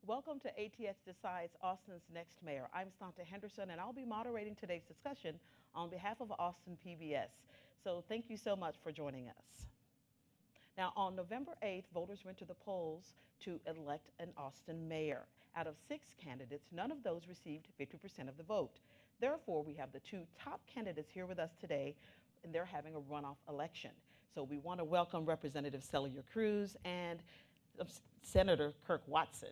Welcome to ATX Decides Austin's Next Mayor. I'm Sonta Henderson, and I'll be moderating today's discussion on behalf of Austin PBS. So thank you so much for joining us. Now, on November 8th, voters went to the polls to elect an Austin mayor. Out of 6 candidates, none of those received 50% of the vote. Therefore, we have the 2 top candidates here with us today, and they're having a runoff election. So we want to welcome Representative Celia Cruz and Senator Kirk Watson.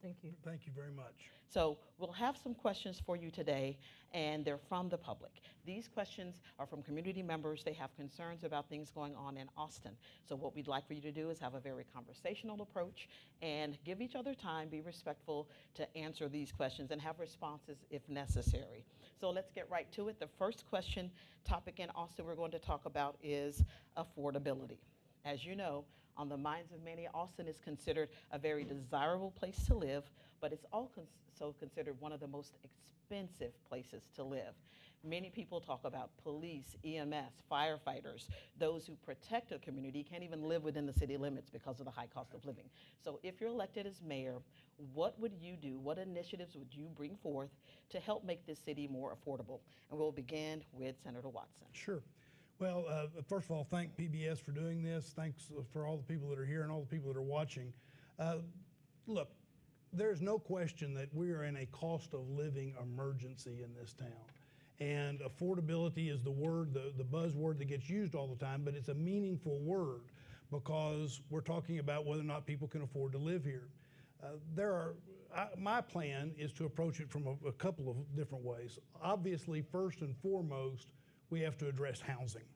Thank you. Thank you very much. So we'll have some questions for you today, and they're from the public. These questions are from community members. They have concerns about things going on in Austin. So what we'd like for you to do is have a very conversational approach and give each other time, be respectful to answer these questions and have responses if necessary. So let's get right to it. The first question topic in Austin we're going to talk about is affordability. As you know, on the minds of many, Austin is considered a very desirable place to live, but it's also considered one of the most expensive places to live. Many people talk about police, EMS, firefighters, those who protect a community can't even live within the city limits because of the high cost of living. So if you're elected as mayor, what would you do? What initiatives would you bring forth to help make this city more affordable? And we'll begin with Senator Watson. Sure. Well, first of all, thank PBS for doing this. Thanks for all the people that are here and all the people that are watching. Look, there's no question that we are in a cost of living emergency in this town. And affordability is the word, the buzzword that gets used all the time, but it's a meaningful word because we're talking about whether or not people can afford to live here. My plan is to approach it from a couple of different ways. Obviously, first and foremost, we have to address housing.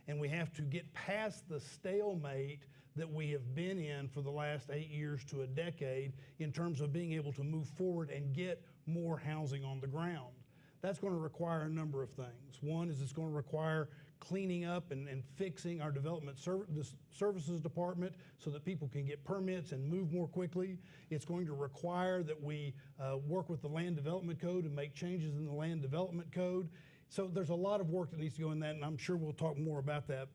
And we have to get past the stalemate that we have been in for the last 8 years to a decade in terms of being able to move forward and get more housing on the ground. That's going to require a number of things. One is it's going to require cleaning up and fixing our development services department so that people can get permits and move more quickly. It's going to require that we work with the land development code and make changes in the land development code. So there's a lot of work that needs to go in that, and I'm sure we'll talk more about that.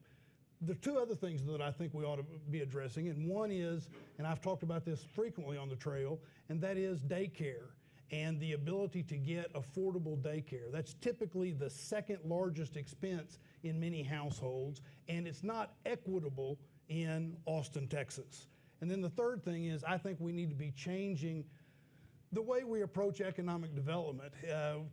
There are 2 other things that I think we ought to be addressing, and one is, and I've talked about this frequently on the trail, and that is daycare and the ability to get affordable daycare. That's typically the second largest expense in many households, and it's not equitable in Austin, Texas. And then the third thing is I think we need to be changing the way we approach economic development.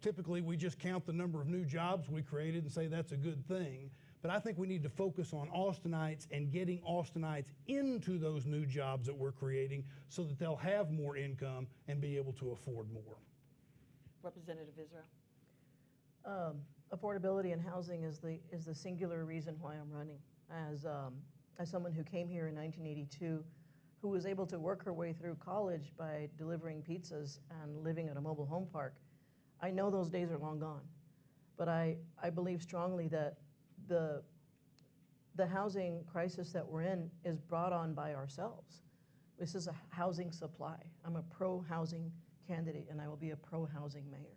Typically, we just count the number of new jobs we created and say that's a good thing. But I think we need to focus on Austinites and getting Austinites into those new jobs that we're creating so that they'll have more income and be able to afford more. Representative Israel. Affordability and housing is the singular reason why I'm running. As someone who came here in 1982, who was able to work her way through college by delivering pizzas and living at a mobile home park, I know those days are long gone. But I believe strongly that the housing crisis that we're in is brought on by ourselves. This is a housing supply. I'm a pro-housing candidate, and I will be a pro-housing mayor.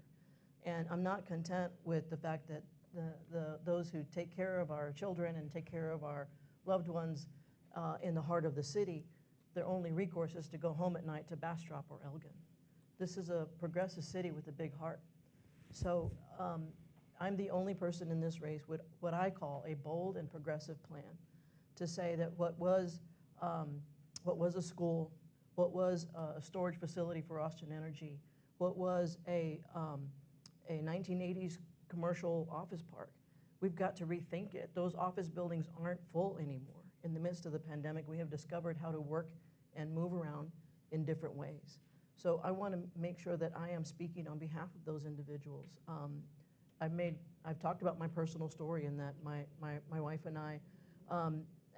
And I'm not content with the fact that those who take care of our children and take care of our loved ones in the heart of the city, their only recourse is to go home at night to Bastrop or Elgin. This is a progressive city with a big heart. So I'm the only person in this race with what I call a bold and progressive plan to say that what was a school, what was a storage facility for Austin Energy, what was a 1980s commercial office park, we've got to rethink it. Those office buildings aren't full anymore. In the midst of the pandemic, we have discovered how to work and move around in different ways. So I want to make sure that I am speaking on behalf of those individuals. I've talked about my personal story in that my wife and I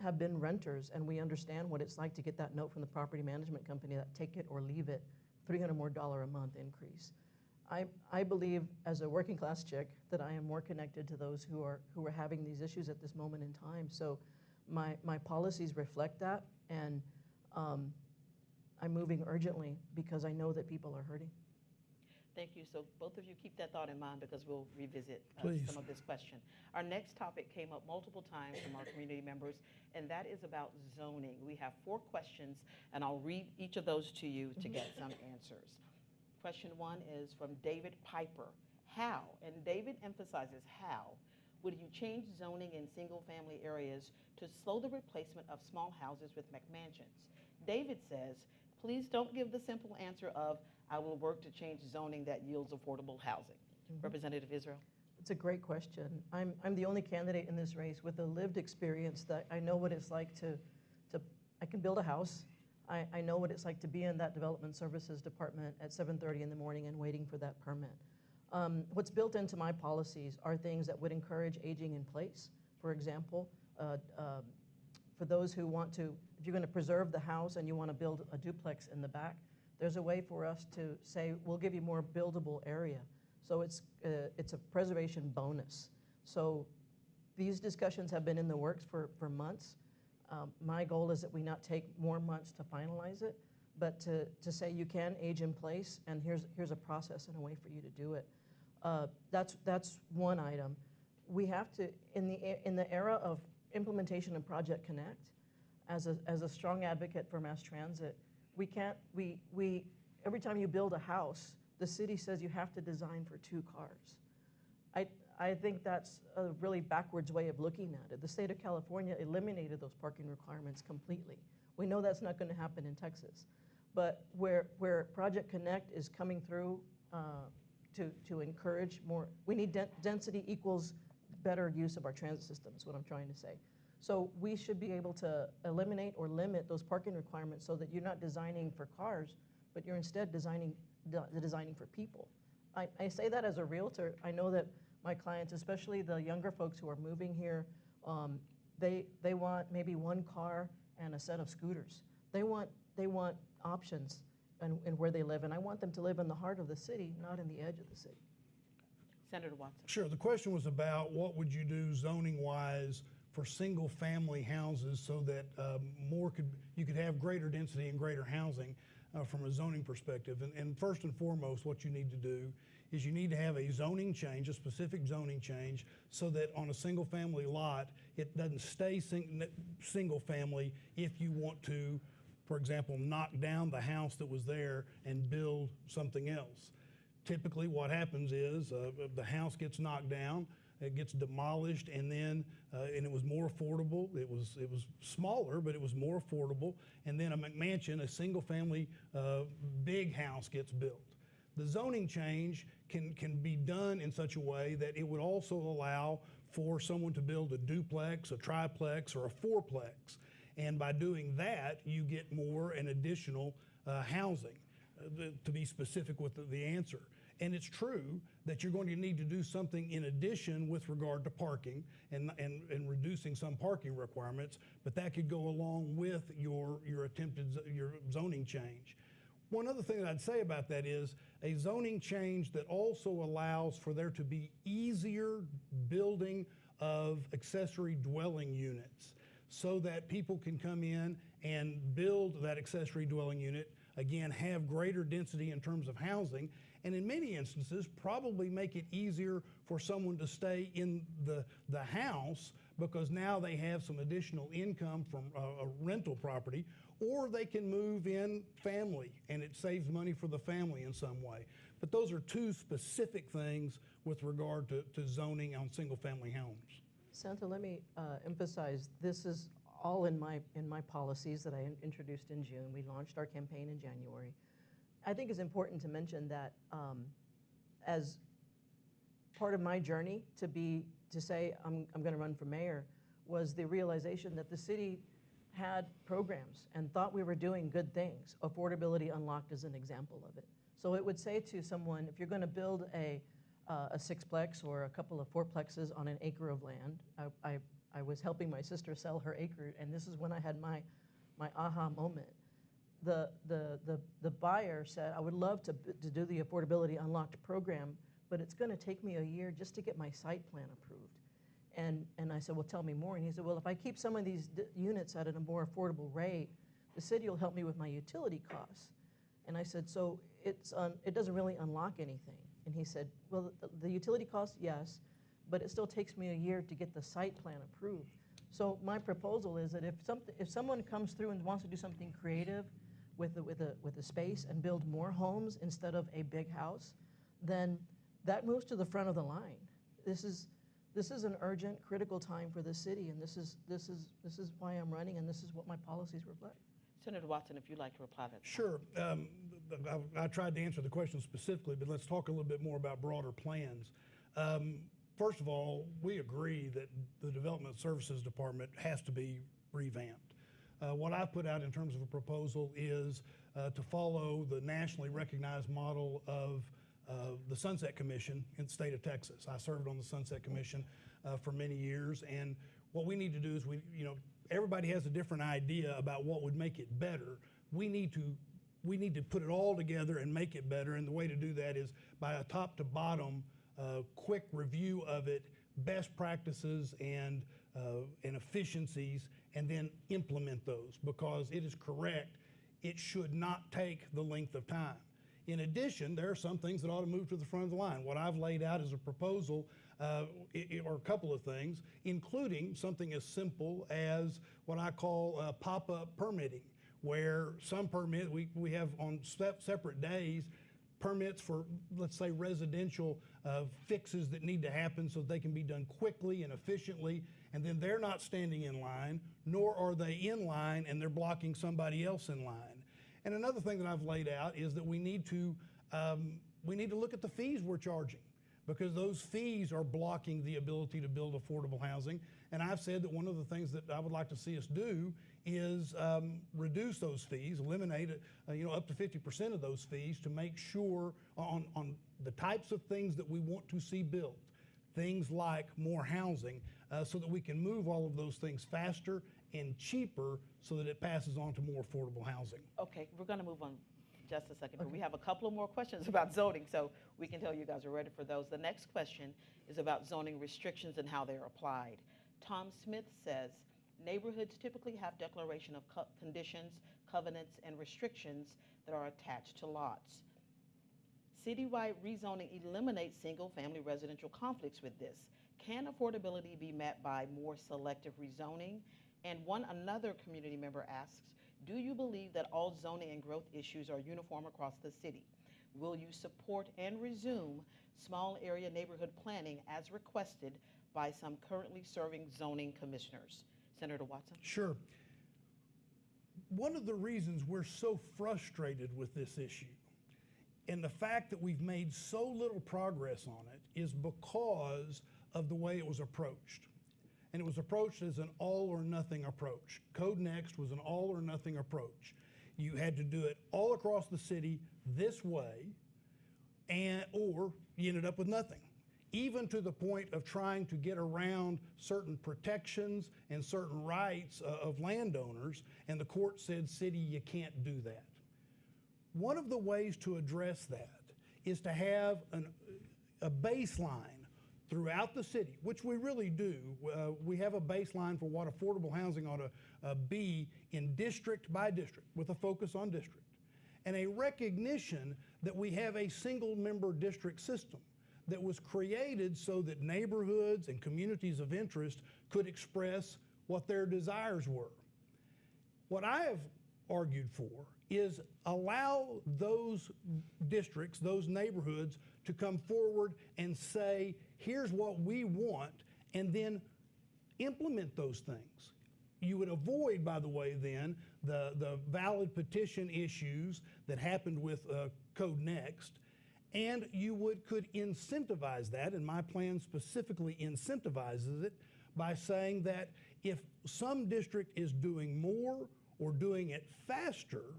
have been renters, and we understand what it's like to get that note from the property management company, that take it or leave it, $300 more a month increase. I believe as a working class chick that I am more connected to those who are having these issues at this moment in time. So My policies reflect that, and I'm moving urgently because I know that people are hurting. Thank you. So both of you keep that thought in mind because we'll revisit Please. some of this question. Our next topic came up multiple times from our community members, and that is about zoning. We have 4 questions, and I'll read each of those to you to get some answers. Question 1 is from David Piper. How, and David emphasizes how, would you change zoning in single-family areas to slow the replacement of small houses with McMansions? David says, please don't give the simple answer of, I will work to change zoning that yields affordable housing. Representative Israel? It's a great question. I'm the only candidate in this race with a lived experience that I know what it's like I can build a house. I know what it's like to be in that development services department at 7:30 in the morning and waiting for that permit. What's built into my policies are things that would encourage aging in place. For example, for those who want to, if you're going to preserve the house and you want to build a duplex in the back, there's a way for us to say, we'll give you more buildable area. So it's a preservation bonus. So these discussions have been in the works for months. My goal is that we not take more months to finalize it, but to say you can age in place, and here's a process and a way for you to do it. That's one item. We have to, in the era of implementation of Project Connect, as a strong advocate for mass transit, we can't, every time you build a house, the city says you have to design for 2 cars. I think that's a really backwards way of looking at it. The state of California eliminated those parking requirements completely. We know that's not going to happen in Texas. But where Project Connect is coming through to encourage more, we need density equals better use of our transit system, is what I'm trying to say. So we should be able to eliminate or limit those parking requirements so that you're not designing for cars, but you're instead designing for people. I say that as a realtor. I know that my clients, especially the younger folks who are moving here, they want maybe 1 car and a set of scooters. They want options in where they live, and I want them to live in the heart of the city, not in the edge of the city. Senator Watson. Sure. The question was about what would you do zoning-wise for single-family houses so that you could have greater density and greater housing from a zoning perspective. And first and foremost, what you need to do is you need to have a zoning change, a specific zoning change, so that on a single-family lot, it doesn't stay single-family if you want to, for example, knock down the house that was there and build something else. Typically what happens is the house gets knocked down, it gets demolished, and then and it was more affordable. It was smaller, but it was more affordable. And then a McMansion, a single-family big house, gets built. The zoning change can be done in such a way that it would also allow for someone to build a duplex, a triplex, or a fourplex. And by doing that, you get more and additional housing, to be specific with the answer. And it's true that you're going to need to do something in addition with regard to parking and reducing some parking requirements, but that could go along with your zoning change. One other thing that I'd say about that is a zoning change that also allows for there to be easier building of accessory dwelling units so that people can come in and build that accessory dwelling unit, again, have greater density in terms of housing, and in many instances probably make it easier for someone to stay in the house because now they have some additional income from a rental property, or they can move in family and it saves money for the family in some way. But those are 2 specific things with regard to zoning on single-family homes. Santa, let me emphasize, this is all in my policies that I introduced in June. We launched our campaign in January. I think it's important to mention that as part of my journey to say I'm going to run for mayor was the realization that the city had programs and thought we were doing good things. Affordability Unlocked is an example of it. So it would say to someone, if you're going to build a 6-plex or a couple of 4-plexes on an acre of land, I was helping my sister sell her acre, and this is when I had my aha moment. The buyer said, I would love to do the Affordability Unlocked program, but it's going to take me a year just to get my site plan approved. And I said, well, tell me more. And he said, well, if I keep some of these units at a more affordable rate, the city will help me with my utility costs. And I said, so it doesn't really unlock anything. And he said, well, the utility costs, yes, but it still takes me a year to get the site plan approved. So my proposal is that if someone comes through and wants to do something creative with a space and build more homes instead of a big house, then that moves to the front of the line. This is an urgent, critical time for the city, and this is why I'm running, and this is what my policies reflect. Senator Watson, if you'd like to reply to that. Sure. I tried to answer the question specifically, but let's talk a little bit more about broader plans. First of all, we agree that the Development Services Department has to be revamped. What I've put out in terms of a proposal is to follow the nationally recognized model of the Sunset Commission in the state of Texas. I served on the Sunset Commission for many years, and what we need to do is everybody has a different idea about what would make it better. We need to put it all together and make it better, and the way to do that is by a top to bottom quick review of it, best practices and efficiencies, and then implement those, because it is correct, it should not take the length of time. In addition, there are some things that ought to move to the front of the line. What I've laid out as a proposal are a couple of things, including something as simple as what I call pop-up permitting, where some permit, we have on separate days, permits for, let's say, residential fixes that need to happen so they can be done quickly and efficiently, and then they're not standing in line, nor are they in line and they're blocking somebody else in line. And another thing that I've laid out is that we need to look at the fees we're charging, because those fees are blocking the ability to build affordable housing. And I've said that one of the things that I would like to see us do is reduce those fees, eliminate up to 50% of those fees, to make sure on the types of things that we want to see built, things like more housing, so that we can move all of those things faster and cheaper so that it passes on to more affordable housing. Okay, we're going to move on just a second, but we have a couple of more questions about zoning, so we can tell you guys are ready for those. The next question is about zoning restrictions and how they're applied. Tom Smith says, neighborhoods typically have declaration of conditions, covenants, and restrictions that are attached to lots. Citywide rezoning eliminates single-family residential conflicts with this. Can affordability be met by more selective rezoning? And another community member asks, do you believe that all zoning and growth issues are uniform across the city? Will you support and resume small area neighborhood planning as requested by some currently serving zoning commissioners? Senator Watson? Sure. One of the reasons we're so frustrated with this issue and the fact that we've made so little progress on it is because of the way it was approached. And it was approached as an all or nothing approach. Code Next was an all or nothing approach. You had to do it all across the city this way, or you ended up with nothing. Even to the point of trying to get around certain protections and certain rights of landowners, and the court said, city, you can't do that. One of the ways to address that is to have a baseline throughout the city, which we really do. We have a baseline for what affordable housing ought to be in district by district, with a focus on district, and a recognition that we have a single member district system that was created so that neighborhoods and communities of interest could express what their desires were. What I have argued for is allow those districts, those neighborhoods, to come forward and say, here's what we want, and then implement those things. You would avoid, by the way, then, the valid petition issues that happened with Code Next, and you could incentivize that, and my plan specifically incentivizes it by saying that if some district is doing more or doing it faster,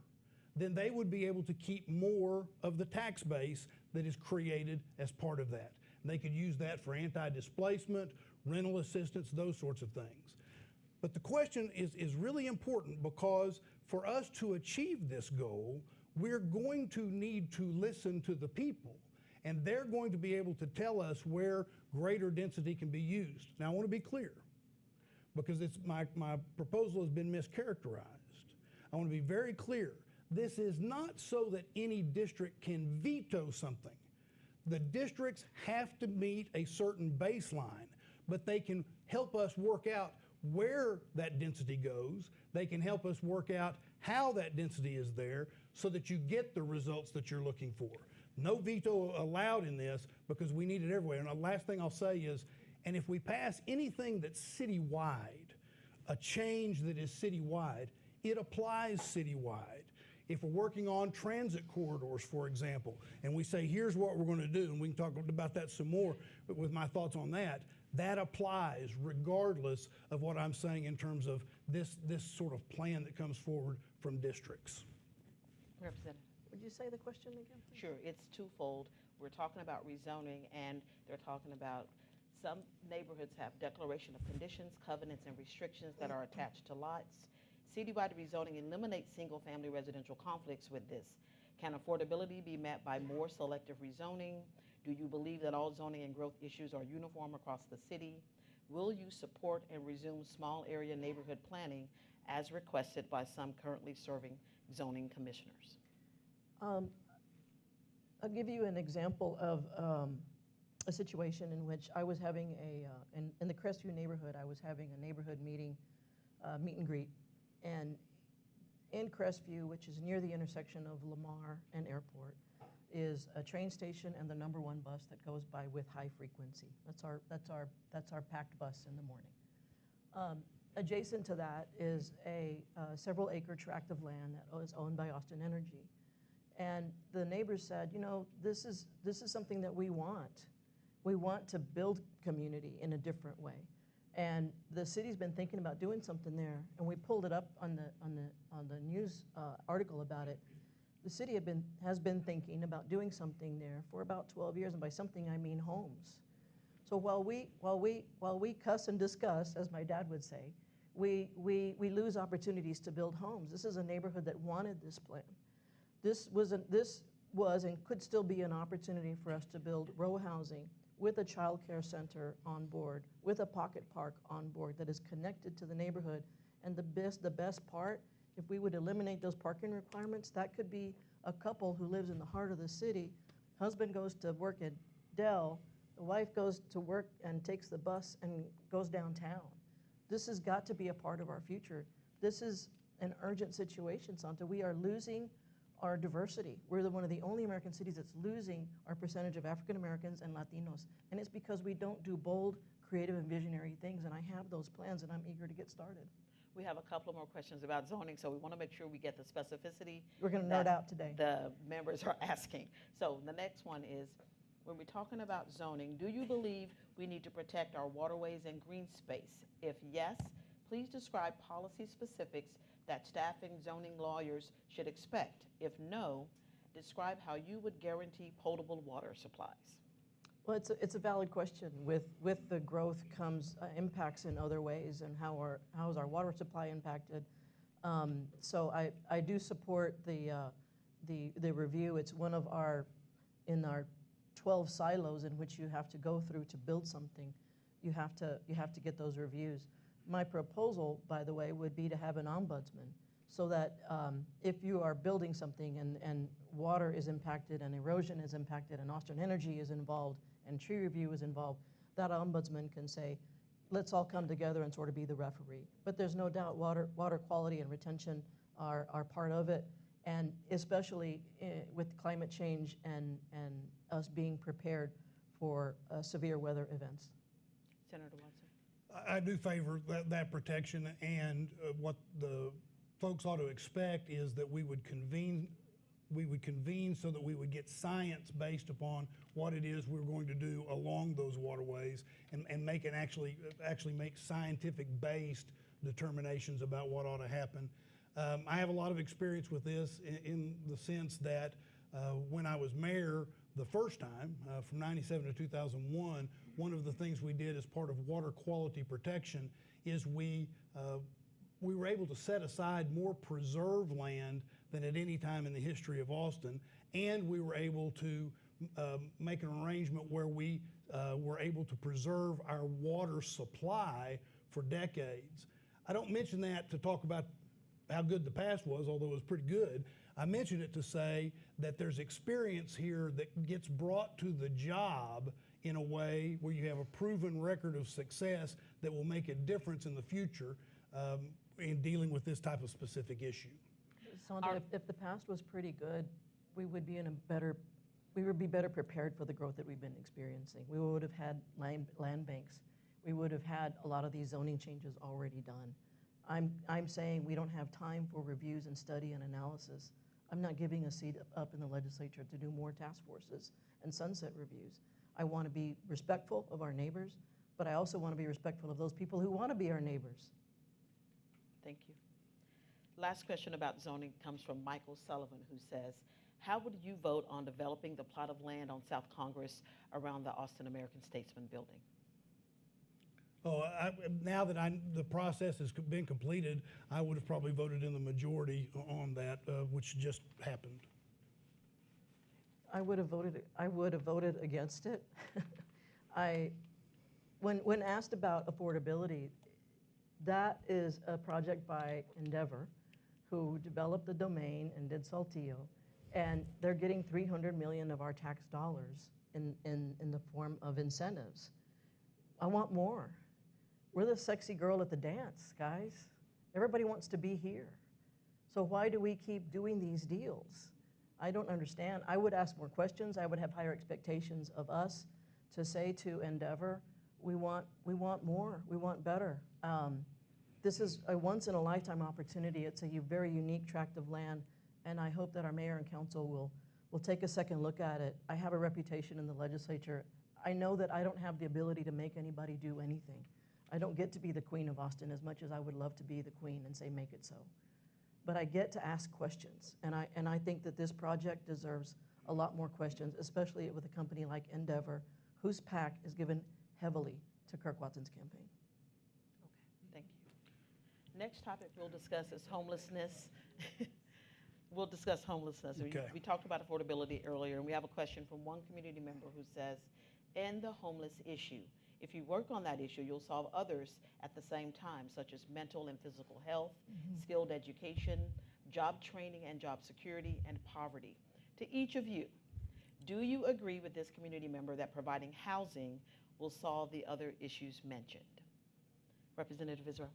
then they would be able to keep more of the tax base that is created as part of that. And they could use that for anti-displacement, rental assistance, those sorts of things. But the question is really important, because for us to achieve this goal, we're going to need to listen to the people. And they're going to be able to tell us where greater density can be used. Now, I want to be clear, because my proposal has been mischaracterized. I want to be very clear. This is not so that any district can veto something. The districts have to meet a certain baseline, but they can help us work out where that density goes. They can help us work out how that density is there so that you get the results that you're looking for. No veto allowed in this, because we need it everywhere. And the last thing I'll say is, and if we pass anything that's citywide, a change that is citywide, it applies citywide. If we're working on transit corridors, for example, and we say, here's what we're going to do, and we can talk about that some more, but with my thoughts on that, that applies regardless of what I'm saying in terms of this sort of plan that comes forward from districts. Representative. Would you say the question again, please? Sure, it's twofold. We're talking about rezoning, and they're talking about some neighborhoods have declaration of conditions, covenants, and restrictions that are attached to lots. Citywide rezoning eliminates single-family residential conflicts with this. Can affordability be met by more selective rezoning? Do you believe that all zoning and growth issues are uniform across the city? Will you support and resume small area neighborhood planning as requested by some currently serving zoning commissioners? I'll give you an example of a situation in which I was having in the Crestview neighborhood, I was having a neighborhood meet and greet. And in Crestview, which is near the intersection of Lamar and Airport, is a train station and the #1 bus that goes by with high frequency. That's our packed bus in the morning. Adjacent to that is a several acre tract of land that is owned by Austin Energy. And the neighbors said, you know, this is something that we want. We want to build community in a different way. And the city's been thinking about doing something there, and we pulled it up on the news article about it. The city has been thinking about doing something there for about 12 years, and by something I mean homes. So while we cuss and discuss, as my dad would say, we lose opportunities to build homes. This is a neighborhood that wanted this plan. This was and could still be an opportunity for us to build row housing with a child care center on board, with a pocket park on board that is connected to the neighborhood. And the best part, if we would eliminate those parking requirements, that could be a couple who lives in the heart of the city. Husband goes to work at Dell, the wife goes to work and takes the bus and goes downtown. This has got to be a part of our future. This is an urgent situation, Sonta. We are losing our diversity. We're one of the only American cities that's losing our percentage of African Americans and Latinos. And it's because we don't do bold, creative, and visionary things. And I have those plans, and I'm eager to get started. We have a couple more questions about zoning, so we want to make sure we get the specificity. We're going to nerd out today. The members are asking. So the next one is, when we're talking about zoning, do you believe we need to protect our waterways and green space? If yes, please describe policy specifics that staff and zoning lawyers should expect. If no, describe how you would guarantee potable water supplies. Well, it's a valid question. With the growth comes impacts in other ways, and how is our water supply impacted? So I do support the review. It's one of our 12 silos in which you have to go through to build something. You have to get those reviews. My proposal, by the way, would be to have an ombudsman, so that if you are building something and water is impacted and erosion is impacted and Austin Energy is involved and tree review is involved, that ombudsman can say, let's all come together and sort of be the referee. But there's no doubt water quality and retention are part of it, and especially with climate change and us being prepared for severe weather events. Senator Watson. I do favor that protection, and what the folks ought to expect is that we would convene so that we would get science based upon what it is we're going to do along those waterways, and make it actually make scientific based determinations about what ought to happen. I have a lot of experience with this in the sense that when I was mayor the first time, from 97 to 2001, one of the things we did as part of water quality protection is we were able to set aside more preserve land than at any time in the history of Austin, and we were able to make an arrangement where we were able to preserve our water supply for decades. I don't mention that to talk about how good the past was, although it was pretty good. I mention it to say that there's experience here that gets brought to the job in a way where you have a proven record of success that will make a difference in the future in dealing with this type of specific issue. Sonta, if the past was pretty good, we would be better prepared for the growth that we've been experiencing. We would have had land banks. We would have had a lot of these zoning changes already done. I'm saying we don't have time for reviews and study and analysis. I'm not giving a seat up in the legislature to do more task forces and sunset reviews. I want to be respectful of our neighbors, but I also want to be respectful of those people who want to be our neighbors. Thank you. Last question about zoning comes from Michael Sullivan, who says, how would you vote on developing the plot of land on South Congress around the Austin American Statesman building? Oh, now that the process has been completed, I would have probably voted in the majority on that, which just happened. I would have voted against it. When asked about affordability, that is a project by Endeavor, who developed the domain and did Saltillo, and they're getting $300 million of our tax dollars in the form of incentives. I want more. We're the sexy girl at the dance, guys. Everybody wants to be here. So why do we keep doing these deals? I don't understand. I would ask more questions. I would have higher expectations of us to say to Endeavor, we want more, we want better. This is a once-in-a-lifetime opportunity. It's a very unique tract of land, and I hope that our mayor and council will take a second look at it. I have a reputation in the legislature. I know that I don't have the ability to make anybody do anything. I don't get to be the queen of Austin as much as I would love to be the queen and say, make it so. But I get to ask questions, and I think that this project deserves a lot more questions, especially with a company like Endeavor, whose PAC is given heavily to Kirk Watson's campaign. Okay, thank you. Next topic we'll discuss is homelessness. We'll discuss homelessness. Okay. We talked about affordability earlier, and we have a question from one community member who says, end the homeless issue. If you work on that issue, you'll solve others at the same time, such as mental and physical health, skilled education, job training and job security, and poverty. To each of you, do you agree with this community member that providing housing will solve the other issues mentioned? Representative Israel.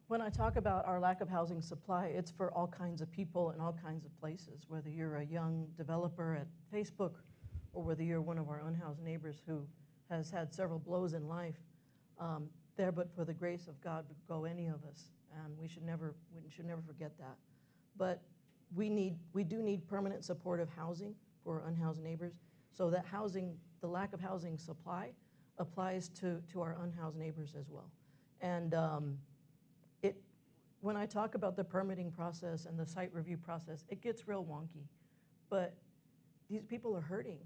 When I talk about our lack of housing supply, it's for all kinds of people in all kinds of places, whether you're a young developer at Facebook or whether you're one of our unhoused neighbors who has had several blows in life. There but for the grace of God would go any of us, and we should never forget that. But we do need permanent supportive housing for unhoused neighbors, so that the lack of housing supply applies to our unhoused neighbors as well. And when I talk about the permitting process and the site review process, it gets real wonky. But these people are hurting.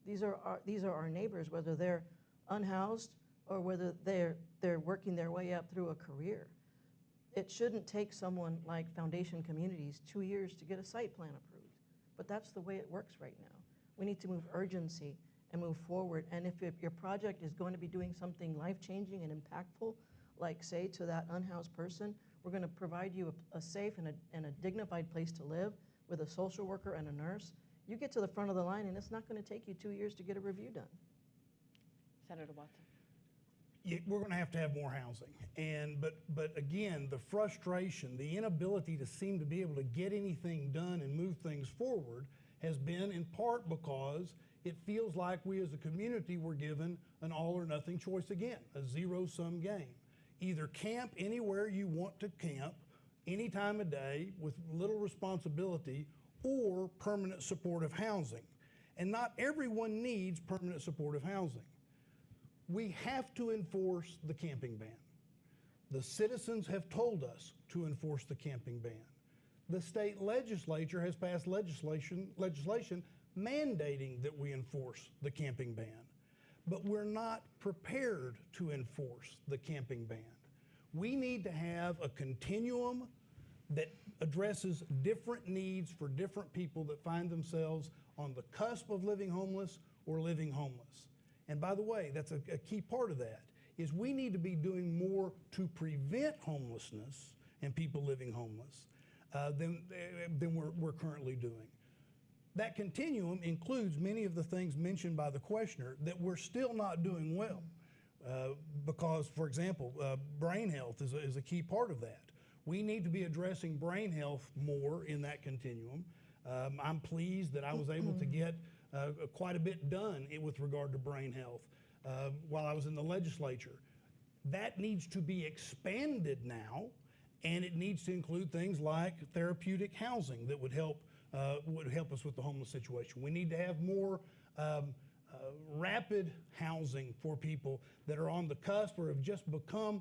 These are our neighbors, whether they're unhoused or whether they're working their way up through a career. It shouldn't take someone like Foundation Communities 2 years to get a site plan approved. But that's the way it works right now. We need to move urgency and move forward. And if your project is going to be doing something life-changing and impactful, like say to that unhoused person, we're going to provide you a safe and a dignified place to live with a social worker and a nurse. You get to the front of the line and it's not going to take you 2 years to get a review done. Senator Watson. Yeah, we're going to have more housing. But again, the frustration, the inability to seem to be able to get anything done and move things forward has been in part because it feels like we as a community were given an all or nothing choice again, a zero-sum game. Either camp anywhere you want to camp, any time of day with little responsibility, or permanent supportive housing. And not everyone needs permanent supportive housing. We have to enforce the camping ban. The citizens have told us to enforce the camping ban. The state legislature has passed legislation mandating that we enforce the camping ban. But we're not prepared to enforce the camping ban. We need to have a continuum that addresses different needs for different people that find themselves on the cusp of living homeless or living homeless. And by the way, that's a key part of that, is we need to be doing more to prevent homelessness and people living homeless than we're currently doing. That continuum includes many of the things mentioned by the questioner that we're still not doing well. Because, for example, brain health is a key part of that. We need to be addressing brain health more in that continuum. I'm pleased that I was able to get quite a bit done with regard to brain health while I was in the legislature. That needs to be expanded now, and it needs to include things like therapeutic housing that would help us with the homeless situation. We need to have more rapid housing for people that are on the cusp or have just become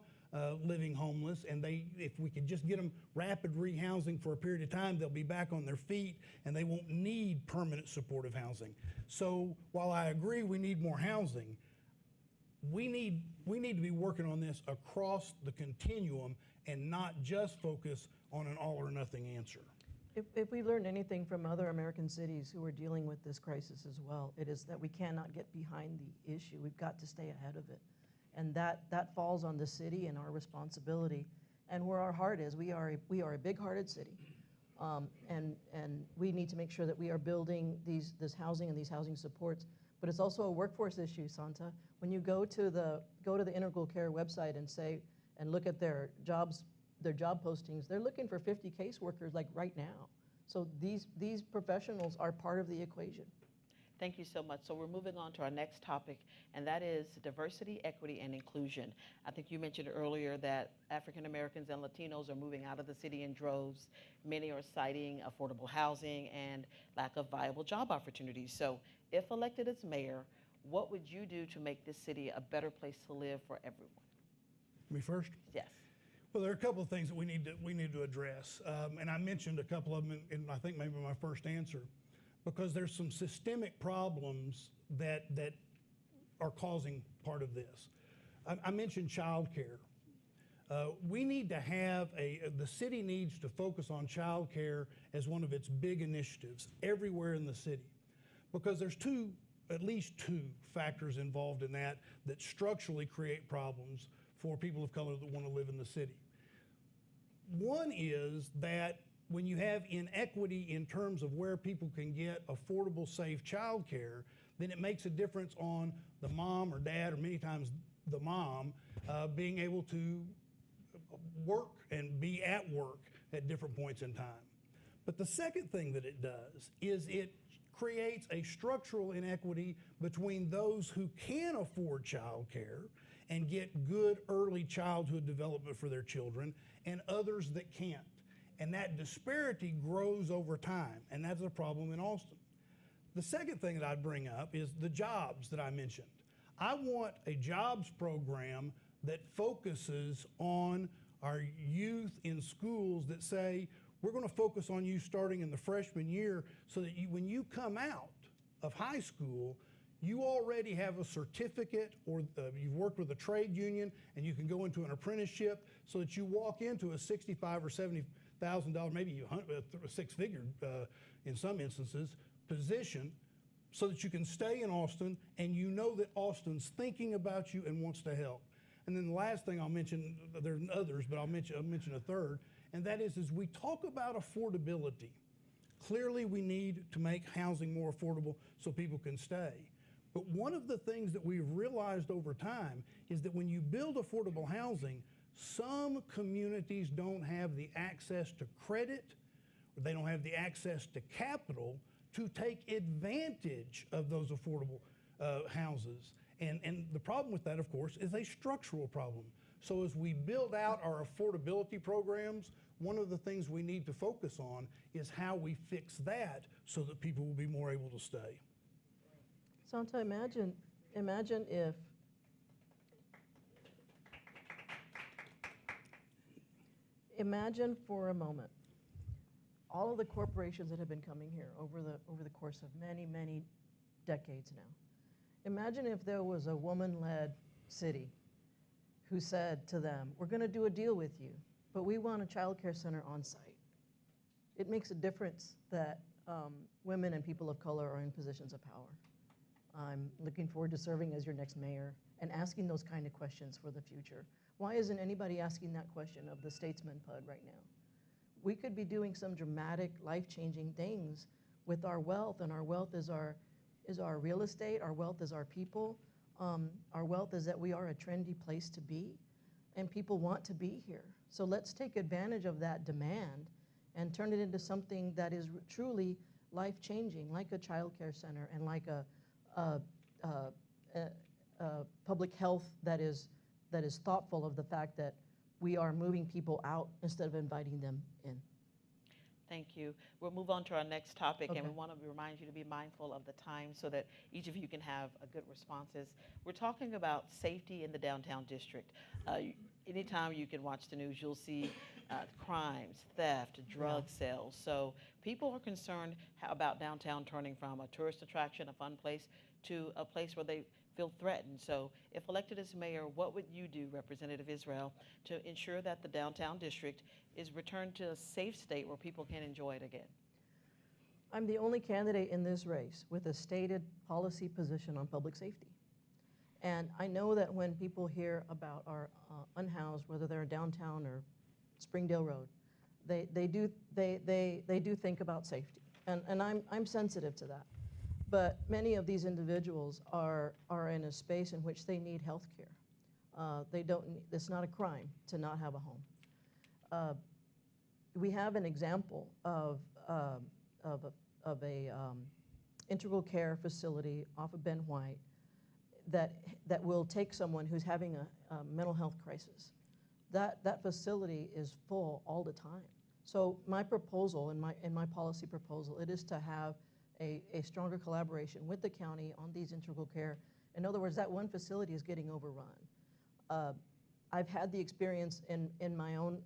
living homeless, and if we could just get them rapid rehousing for a period of time, they'll be back on their feet and they won't need permanent supportive housing. So while I agree we need more housing, we need to be working on this across the continuum and not just focus on an all or nothing answer. If we learned anything from other American cities who are dealing with this crisis as well, it is that we cannot get behind the issue. We've got to stay ahead of it. And that falls on the city and our responsibility. And where our heart is, we are a big-hearted city. And we need to make sure that we are building this housing and these housing supports. But it's also a workforce issue, Sonta. When you go to the Integral Care website and look at their job postings, they're looking for 50 caseworkers like right now. So these professionals are part of the equation. Thank you so much. So we're moving on to our next topic, and that is diversity, equity, and inclusion. I think you mentioned earlier that African Americans and Latinos are moving out of the city in droves. Many are citing affordable housing and lack of viable job opportunities. So if elected as mayor, what would you do to make this city a better place to live for everyone? Me first? Yes. Well, there are a couple of things that we need to address, and I mentioned a couple of them in I think maybe my first answer, because there's some systemic problems that are causing part of this. I mentioned childcare. We need to have the city needs to focus on childcare as one of its big initiatives everywhere in the city, because there's at least two factors involved in that structurally create problems for people of color that want to live in the city. One is that when you have inequity in terms of where people can get affordable, safe child care, then it makes a difference on the mom or dad, or many times the mom, being able to work and be at work at different points in time. But the second thing that it does is it creates a structural inequity between those who can afford child care and get good early childhood development for their children and others that can't. And that disparity grows over time, and that's a problem in Austin. The second thing that I'd bring up is the jobs that I mentioned. I want a jobs program that focuses on our youth in schools that say, we're going to focus on you starting in the freshman year so that when you come out of high school, you already have a certificate or you've worked with a trade union and you can go into an apprenticeship so that you walk into a $65,000 or $70,000, maybe a six-figure in some instances, position so that you can stay in Austin and you know that Austin's thinking about you and wants to help. And then the last thing I'll mention, there are others, but I'll mention a third, and that is we talk about affordability. Clearly we need to make housing more affordable so people can stay. But one of the things that we've realized over time is that when you build affordable housing, some communities don't have the access to credit, or they don't have the access to capital to take advantage of those affordable houses. And the problem with that, of course, is a structural problem. So as we build out our affordability programs, one of the things we need to focus on is how we fix that so that people will be more able to stay. Sonta, imagine for a moment all of the corporations that have been coming here over the course of many, many decades now. Imagine if there was a woman-led city who said to them, we're going to do a deal with you, but we want a child care center on site. It makes a difference that women and people of color are in positions of power. I'm looking forward to serving as your next mayor and asking those kind of questions for the future. Why isn't anybody asking that question of the statesman PUD right now? We could be doing some dramatic, life-changing things with our wealth, and our wealth is our real estate, our wealth is our people, our wealth is that we are a trendy place to be, and people want to be here. So let's take advantage of that demand and turn it into something that is truly life-changing, like a child care center and like a public health that is thoughtful of the fact that we are moving people out instead of inviting them in. Thank you. We'll move on to our next topic, Okay. and we want to remind you to be mindful of the time so that each of you can have a good responses. We're talking about safety in the downtown district. Anytime you can watch the news, you'll see crimes, theft, drug sales. So people are concerned about downtown turning from a tourist attraction, a fun place, to a place where they feel threatened. So if elected as mayor, what would you do, Representative Israel, to ensure that the downtown district is returned to a safe state where people can enjoy it again? I'm the only candidate in this race with a stated policy position on public safety. And I know that when people hear about our unhoused, whether they're downtown or Springdale Road, they do think about safety. And I'm sensitive to that. But many of these individuals are in a space in which they need health care. It's not a crime to not have a home. We have an example of a integral care facility off of Ben White that will take someone who's having a mental health crisis. That facility is full all the time. So my proposal, in my policy proposal, it is to have a stronger collaboration with the county on these integral care. In other words, that one facility is getting overrun. I've had the experience in my own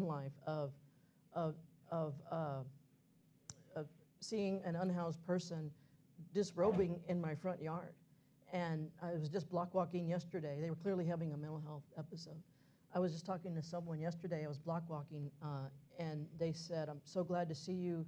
life of seeing an unhoused person disrobing in my front yard. And I was just block walking yesterday. They were clearly having a mental health episode. I was just talking to someone yesterday. I was block walking, and they said, "I'm so glad to see you.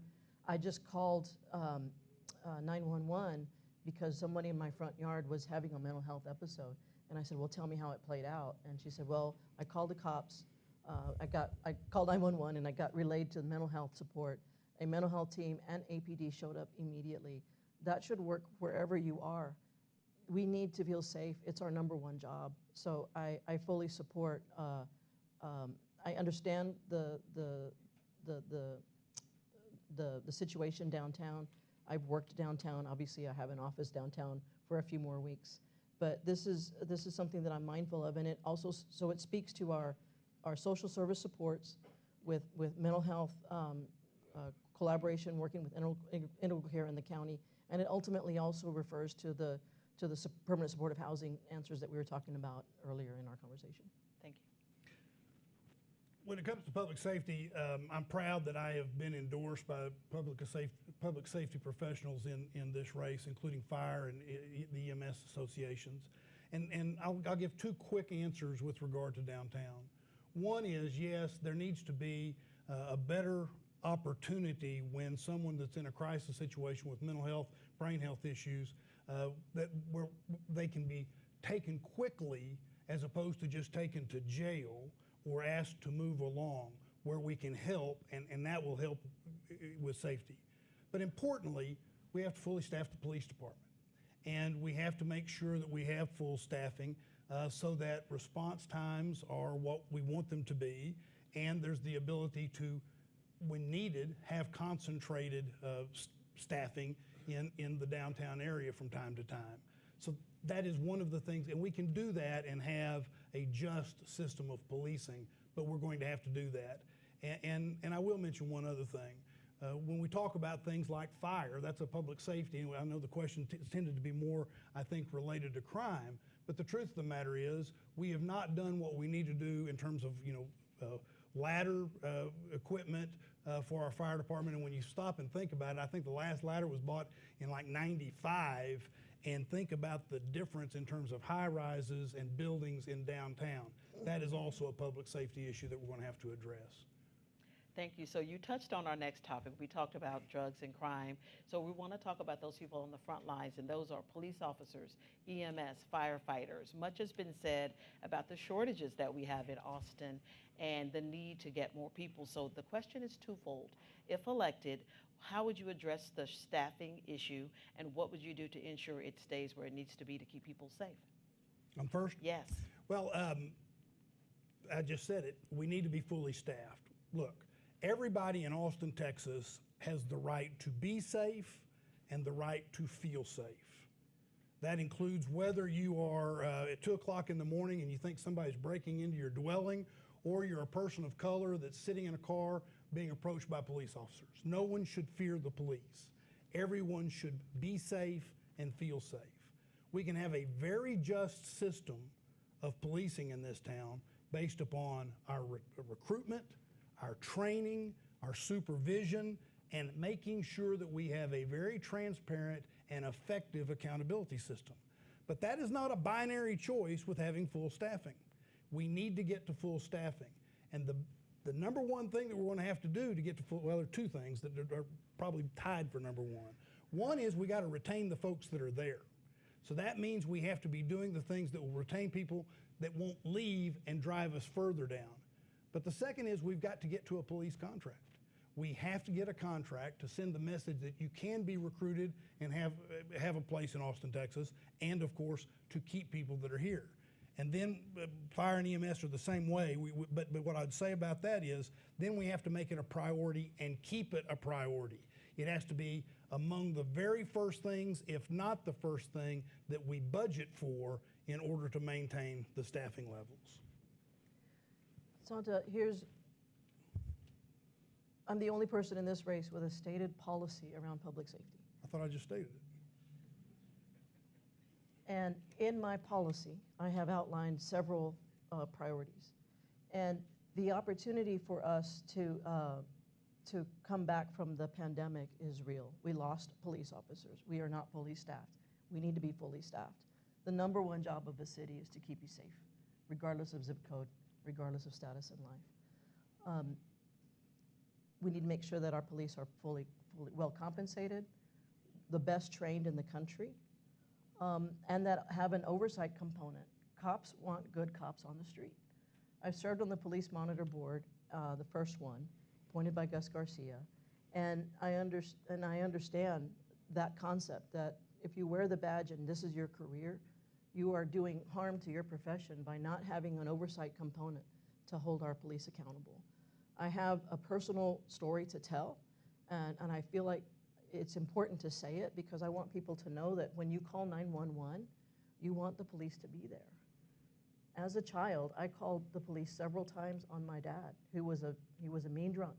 I just called 911 because somebody in my front yard was having a mental health episode." And I said, "Well, tell me how it played out." And she said, "Well, I called the cops. I called 911 and I got relayed to mental health support. A mental health team and APD showed up immediately." That should work wherever you are. We need to feel safe. It's our #1 job. So I fully support. I understand the situation downtown. I've worked downtown. Obviously, I have an office downtown for a few more weeks. But this is something that I'm mindful of, and it also so it speaks to our social service supports with mental health collaboration, working with integral care in the county, and it ultimately also refers to the permanent supportive housing answers that we were talking about earlier in our conversation. Thank you. When it comes to public safety, I'm proud that I have been endorsed by public safety professionals in this race, including fire and the EMS associations. And I'll give two quick answers with regard to downtown. One is, yes, there needs to be a better opportunity when someone that's in a crisis situation with mental health, brain health issues, where they can be taken quickly as opposed to just taken to jail or asked to move along, where we can help, and that will help with safety. But importantly, we have to fully staff the police department. And we have to make sure that we have full staffing so that response times are what we want them to be, and there's the ability to, when needed, have concentrated staffing in the downtown area from time to time. So that is one of the things, and we can do that and have a just system of policing, but we're going to have to do that. And I will mention one other thing. When we talk about things like fire, that's a public safety, and I know the question tended to be more, I think, related to crime, but the truth of the matter is we have not done what we need to do in terms of, ladder equipment for our fire department. And when you stop and think about it, I think the last ladder was bought in like '95, and think about the difference in terms of high rises and buildings in downtown. That is also a public safety issue that we're going to have to address. Thank you. So you touched on our next topic. We talked about drugs and crime. So we want to talk about those people on the front lines, and those are police officers, EMS, firefighters. Much has been said about the shortages that we have in Austin and the need to get more people. So the question is twofold. If elected, how would you address the staffing issue, and what would you do to ensure it stays where it needs to be to keep people safe? I'm first? Yes. Well, I just said it. We need to be fully staffed. Look, everybody in Austin, Texas has the right to be safe and the right to feel safe. That includes whether you are at 2 o'clock in the morning and you think somebody's breaking into your dwelling, or you're a person of color that's sitting in a car being approached by police officers. No one should fear the police. Everyone should be safe and feel safe. We can have a very just system of policing in this town based upon our recruitment, our training, our supervision, and making sure that we have a very transparent and effective accountability system. But that is not a binary choice with having full staffing. We need to get to full staffing. And the number one thing that we're going to have to do to get to full, well, there are two things that are probably tied for number one. One is we got to retain the folks that are there. So that means we have to be doing the things that will retain people that won't leave and drive us further down. But the second is we've got to get to a police contract. We have to get a contract to send the message that you can be recruited and have a place in Austin, Texas, and of course to keep people that are here. And then fire and EMS are the same way, but what I'd say about that is then we have to make it a priority and keep it a priority. It has to be among the very first things, if not the first thing, that we budget for in order to maintain the staffing levels. Sonta, I'm the only person in this race with a stated policy around public safety. I thought I just stated it. And in my policy, I have outlined several priorities. And the opportunity for us to come back from the pandemic is real. We lost police officers. We are not fully staffed. We need to be fully staffed. The number one job of a city is to keep you safe, regardless of zip code, regardless of status in life. We need to make sure that our police are fully well compensated, the best trained in the country, and that have an oversight component. Cops want good cops on the street. I've served on the Police Monitor Board, the first one, appointed by Gus Garcia, and I understand that concept that if you wear the badge and this is your career, you are doing harm to your profession by not having an oversight component to hold our police accountable. I have a personal story to tell, and I feel like it's important to say it because I want people to know that when you call 911, you want the police to be there. As a child, I called the police several times on my dad, he was a mean drunk,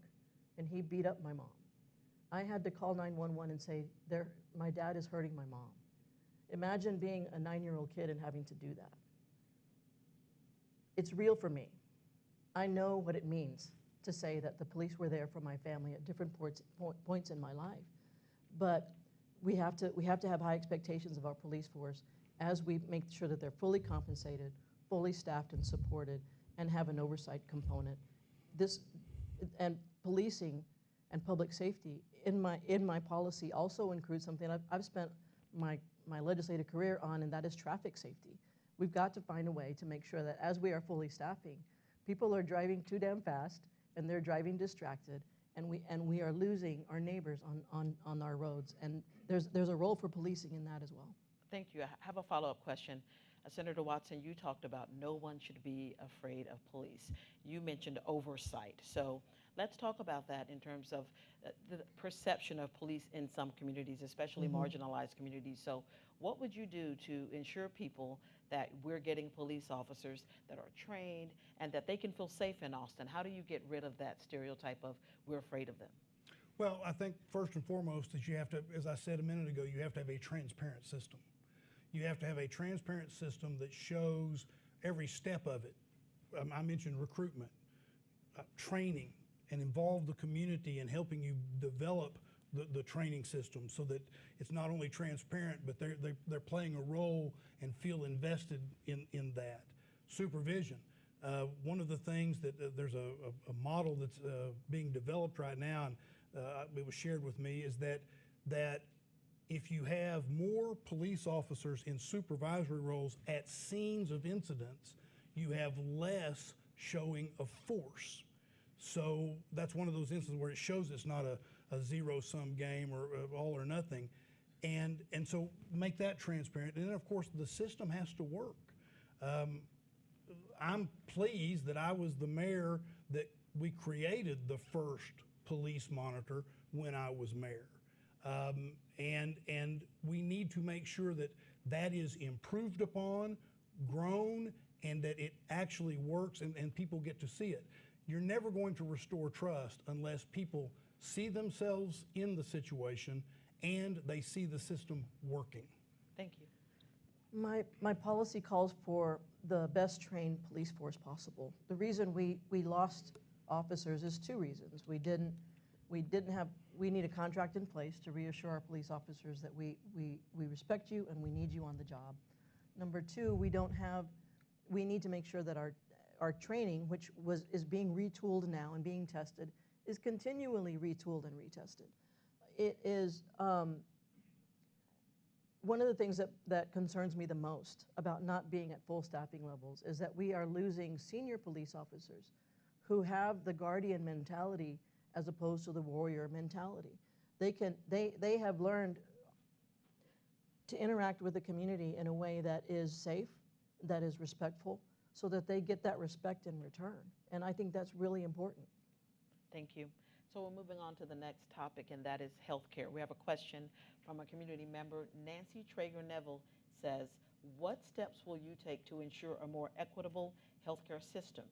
and he beat up my mom. I had to call 911 and say, my dad is hurting my mom. Imagine being a 9-year-old kid and having to do that. It's real for me. I know what it means to say that the police were there for my family at different points in my life. But we have to have high expectations of our police force as we make sure that they're fully compensated, fully staffed and supported, and have an oversight component. And policing and public safety in my policy also includes something I've spent my legislative career on, and that is traffic safety. We've got to find a way to make sure that as we are fully staffing, people are driving too damn fast and they're driving distracted, and we are losing our neighbors on our roads. And there's a role for policing in that as well. Thank you. I have a follow-up question. Senator Watson, you talked about no one should be afraid of police. You mentioned oversight. So let's talk about that in terms of the perception of police in some communities, especially marginalized communities. So what would you do to ensure people that we're getting police officers that are trained and that they can feel safe in Austin? How do you get rid of that stereotype of we're afraid of them? Well, I think first and foremost is you have to, as I said a minute ago, you have to have a transparent system. You have to have a transparent system that shows every step of it. I mentioned recruitment, training, and involve the community in helping you develop the training system so that it's not only transparent, but they're playing a role and feel invested in that. Supervision. One of the things that there's a model that's being developed right now, and it was shared with me, is that if you have more police officers in supervisory roles at scenes of incidents, you have less showing of force. So that's one of those instances where it shows it's not a zero-sum game or all or nothing. And so make that transparent. And then, of course, the system has to work. I'm pleased that I was the mayor that we created the first police monitor when I was mayor. And we need to make sure that that is improved upon, grown, and that it actually works and people get to see it. You're never going to restore trust unless people see themselves in the situation and they see the system working. Thank you. My policy calls for the best trained police force possible. The reason we lost officers is two reasons. We need a contract in place to reassure our police officers that we respect you and we need you on the job. Number two, we need to make sure that our training, which is being retooled now and being tested, is continually retooled and retested. It is one of the things that concerns me the most about not being at full staffing levels is that we are losing senior police officers who have the guardian mentality as opposed to the warrior mentality. They have learned to interact with the community in a way that is safe, that is respectful, so that they get that respect in return. And I think that's really important. Thank you. So we're moving on to the next topic, and that is healthcare. We have a question from a community member. Nancy Traeger Neville says, what steps will you take to ensure a more equitable healthcare system?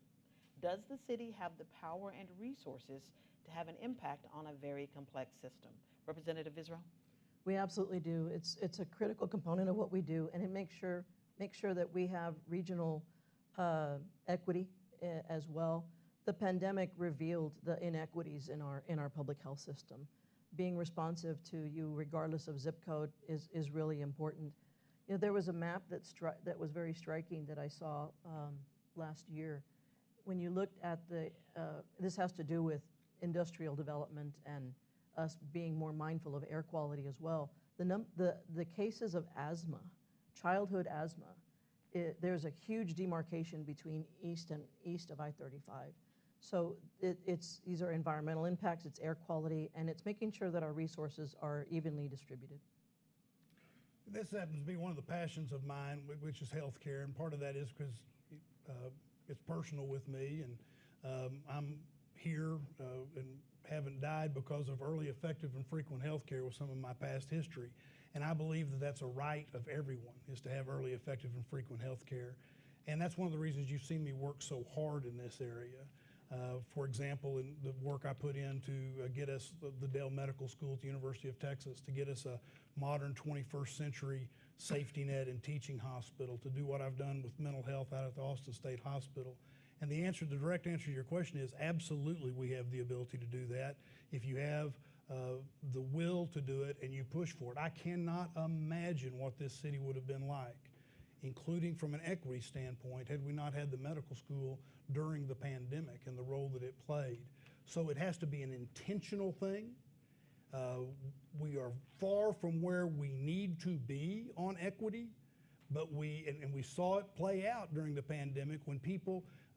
Does the city have the power and resources to have an impact on a very complex system? Representative Israel? We absolutely do. It's a critical component of what we do, and it makes sure that we have regional equity as well. The pandemic revealed the inequities in our public health system. Being responsive to you, regardless of zip code, is really important. You know, there was a map that was very striking that I saw last year. When you looked at this has to do with industrial development and us being more mindful of air quality as well. The cases of asthma, childhood asthma, there's a huge demarcation between east of I-35. So these are environmental impacts, it's air quality, and it's making sure that our resources are evenly distributed. This happens to be one of the passions of mine, which is healthcare, and part of that is because it's personal with me, and I'm here and haven't died because of early, effective, and frequent healthcare with some of my past history. And I believe that that's a right of everyone, is to have early, effective, and frequent healthcare. And that's one of the reasons you've seen me work so hard in this area. For example, in the work I put in to get us the Dell Medical School at the University of Texas, to get us a modern 21st century safety net and teaching hospital, to do what I've done with mental health out at the Austin State Hospital. And the direct answer to your question is absolutely we have the ability to do that if you have the will to do it and you push for it. I cannot imagine what this city would have been like, including from an equity standpoint, had we not had the medical school during the pandemic and the role that it played. So it has to be an intentional thing. We are far from where we need to be on equity, but we saw it play out during the pandemic when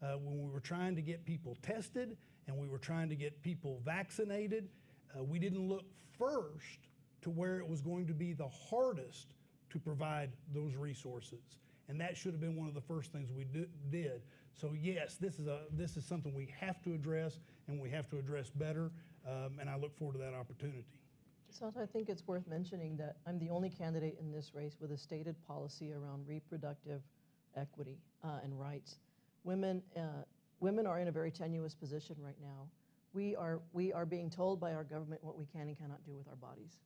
when we were trying to get people tested and we were trying to get people vaccinated, we didn't look first to where it was going to be the hardest to provide those resources. And that should have been one of the first things we did. So yes, this is something we have to address, and we have to address better, and I look forward to that opportunity. So I think it's worth mentioning that I'm the only candidate in this race with a stated policy around reproductive equity and rights. Women are in a very tenuous position right now. We are being told by our government what we can and cannot do with our bodies.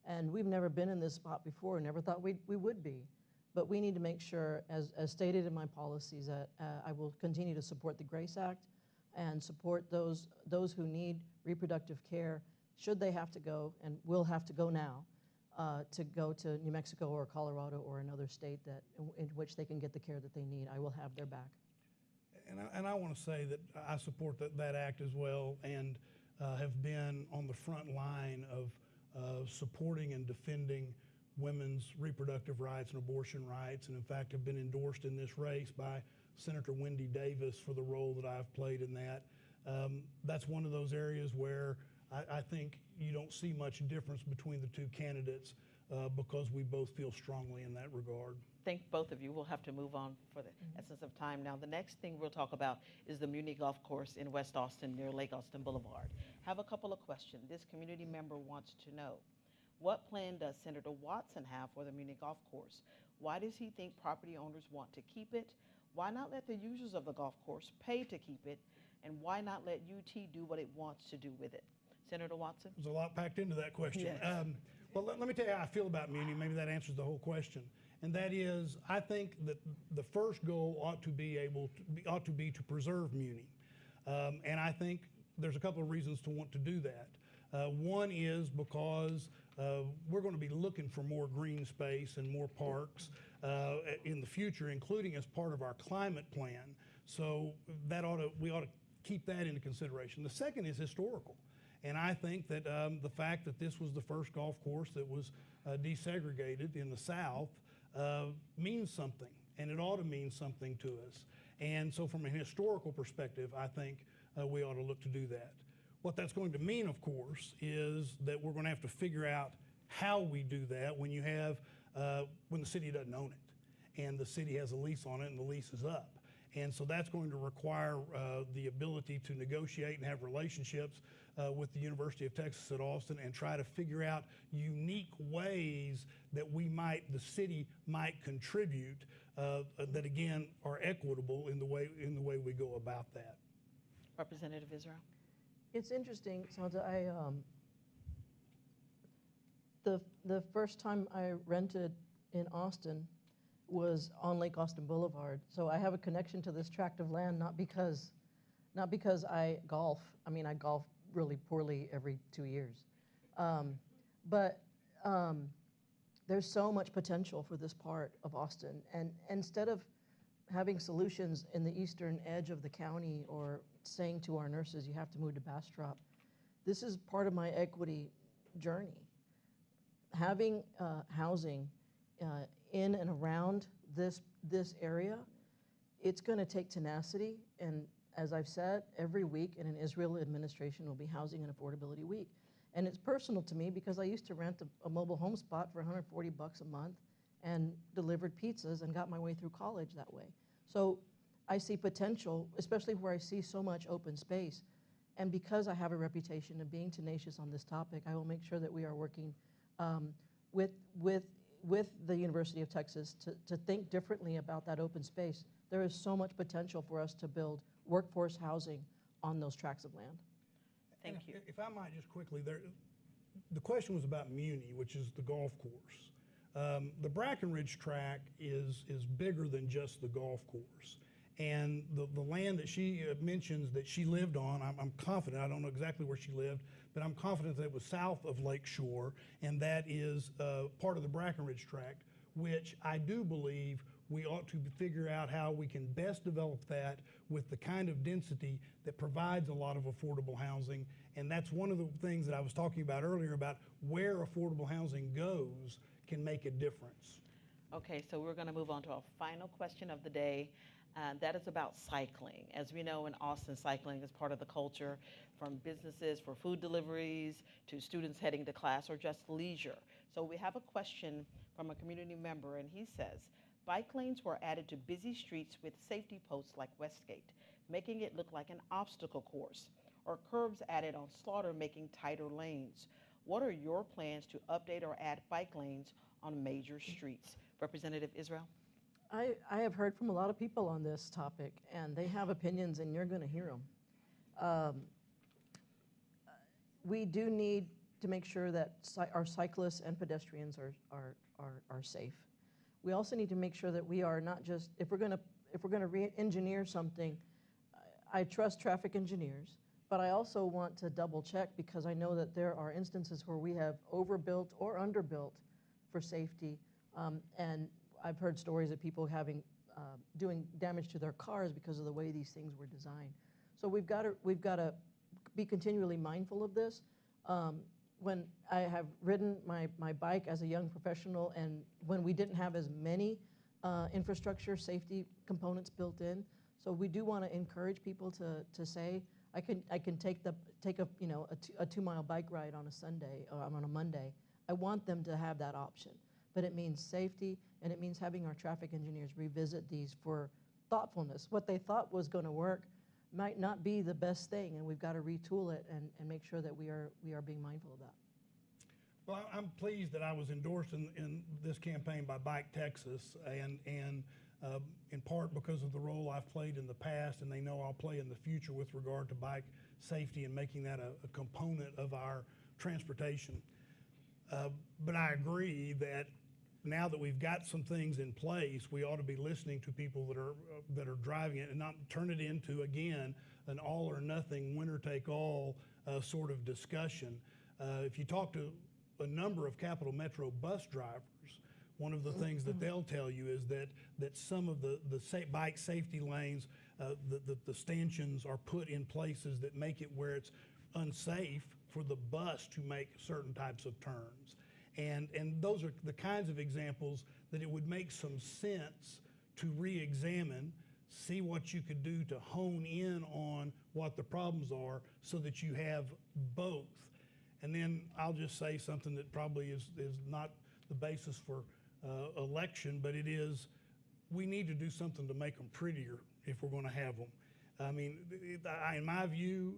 And we've never been in this spot before, never thought we would be. But we need to make sure, as stated in my policies, that I will continue to support the GRACE Act and support those who need reproductive care, should they have to go, and will have to go now, to go to New Mexico or Colorado or another state in which they can get the care that they need. I will have their back. And I want to say that I support that act as well, and have been on the front line of supporting and defending women's reproductive rights and abortion rights, and in fact have been endorsed in this race by Senator Wendy Davis for the role that I've played in that. That's one of those areas where I think you don't see much difference between the two candidates because we both feel strongly in that regard. Thank both of you. We'll have to move on for the essence of time. Now, the next thing we'll talk about is the Muni Golf Course in West Austin near Lake Austin Boulevard. Have a couple of questions. This community member wants to know, what plan does Senator Watson have for the Muni Golf Course? Why does he think property owners want to keep it? Why not let the users of the golf course pay to keep it? And why not let UT do what it wants to do with it? Senator Watson? There's a lot packed into that question. Yes. Well, let me tell you how I feel about Muni. Maybe that answers the whole question. And that is, I think that the first goal ought to be to preserve Muni. And I think there's a couple of reasons to want to do that. One is because we're going to be looking for more green space and more parks in the future, including as part of our climate plan. So we ought to keep that into consideration. The second is historical. And I think that the fact that this was the first golf course that was desegregated in the South means something, and it ought to mean something to us. And so from a historical perspective, I think we ought to look to do that. What that's going to mean, of course, is that we're going to have to figure out how we do that when the city doesn't own it, and the city has a lease on it, and the lease is up. And so that's going to require the ability to negotiate and have relationships with the University of Texas at Austin and try to figure out unique ways that the city might contribute that again are equitable in the way we go about that. Representative Israel? It's interesting, Sonta. The first time I rented in Austin was on Lake Austin Boulevard. So I have a connection to this tract of land, not because I golf. I mean, I golf really poorly every 2 years. But there's so much potential for this part of Austin. And instead of having solutions in the eastern edge of the county or saying to our nurses, you have to move to Bastrop, this is part of my equity journey. Having housing in and around this area, it's going to take tenacity. And as I've said, every week in an Israel administration will be Housing and Affordability Week. And it's personal to me because I used to rent a mobile home spot for $140 a month and delivered pizzas and got my way through college that way. So I see potential, especially where I see so much open space. And because I have a reputation of being tenacious on this topic, I will make sure that we are working with the University of Texas to think differently about that open space. There is so much potential for us to build workforce housing on those tracts of land. Thank you. If I might just quickly, the question was about Muni, which is the golf course. The Brackenridge track is bigger than just the golf course. And the land that she mentions that she lived on, I'm confident, I don't know exactly where she lived, but I'm confident that it was south of Lake Shore, and that is part of the Brackenridge tract, which I do believe we ought to figure out how we can best develop that with the kind of density that provides a lot of affordable housing. And that's one of the things that I was talking about earlier about where affordable housing goes can make a difference. Okay, so we're going to move on to our final question of the day. That is about cycling. As we know, in Austin, cycling is part of the culture, from businesses for food deliveries to students heading to class or just leisure. So we have a question from a community member, and he says, bike lanes were added to busy streets with safety posts like Westgate, making it look like an obstacle course, or curbs added on Slaughter, making tighter lanes. What are your plans to update or add bike lanes on major streets? Representative Israel? I have heard from a lot of people on this topic, and they have opinions, and you're going to hear them. We do need to make sure that our cyclists and pedestrians are safe. We also need to make sure that we are not just, if we're going to re-engineer something, I trust traffic engineers, but I also want to double check because I know that there are instances where we have overbuilt or underbuilt for safety, and I've heard stories of people having doing damage to their cars because of the way these things were designed. So we've got to be continually mindful of this. When I have ridden my bike as a young professional, and when we didn't have as many infrastructure safety components built in, so we do want to encourage people to say, I can take a 2-mile bike ride on a Sunday or on a Monday. I want them to have that option, but it means safety, and it means having our traffic engineers revisit these for thoughtfulness. What they thought was going to work might not be the best thing, and we've got to retool it and make sure that we are being mindful of that. Well, I'm pleased that I was endorsed in this campaign by Bike Texas, and in part because of the role I've played in the past, and they know I'll play in the future with regard to bike safety and making that a component of our transportation. But I agree that now that we've got some things in place, we ought to be listening to people that are driving it and not turn it into, again, an all or nothing, winner take all sort of discussion. If you talk to a number of Capital Metro bus drivers, one of the things that they'll tell you is that some of the bike safety lanes, the stanchions are put in places that make it where it's unsafe for the bus to make certain types of turns. And those are the kinds of examples that it would make some sense to re-examine, see what you could do to hone in on what the problems are so that you have both. And then I'll just say something that probably is not the basis for election, but it is, we need to do something to make them prettier if we're going to have them. I mean, in my view,